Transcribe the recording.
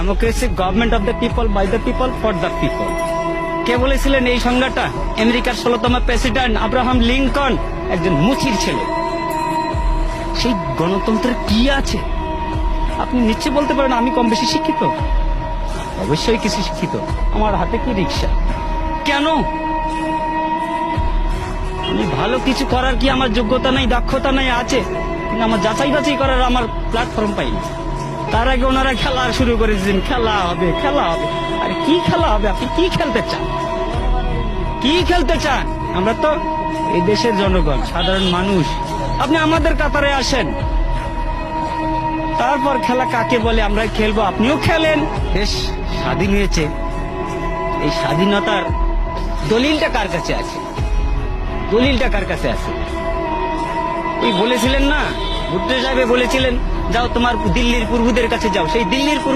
Democracy government of the people, by the people, for the people. কে বলেছিলেন এই সংজ্ঞাটা? আমেরিকার 16তম প্রেসিডেন্ট আব্রাহাম লিঙ্কন, একজন মুচির ছেলে। সেই গণতন্ত্রের কি আছে? আপনি নিশ্চয় বলতে পারেন আমি কম বেশি শিক্ষিত। অবশ্যই কিছু শিক্ষিত। আমার হাতে কি রিক্সা? কেন? আমি ভালো কিছু করার কি আমার যোগ্যতা নাই, দক্ষতা নাই? আছে, কিন্তু আমার যাচাই বাছাই করার আমার প্ল্যাটফর্ম পাইনি। তার আগে ওনারা খেলা শুরু করেছেন, খেলা হবে, খেলা হবে। আরে কি খেলা হবে? আপনি কি খেলতে চান? কি খেলতে চান? আমরা তো এই দেশের জনগণ, সাধারণ মানুষ। আপনি আমাদের কাতারে আসেন, তারপর খেলা কাকে বলে আমরা খেলবো। আপনিও খেলেন। দেশ স্বাধীন হয়েছে, এই স্বাধীনতার দলিলটা কার কাছে আছে? দলিলটা কার কাছে আছে? ওই বলেছিলেন না, ভুট্টো সাহেব বলেছিলেন, যাও তোমার দিল্লির পূর্বদের কাছে যাও। সেই দিল্লির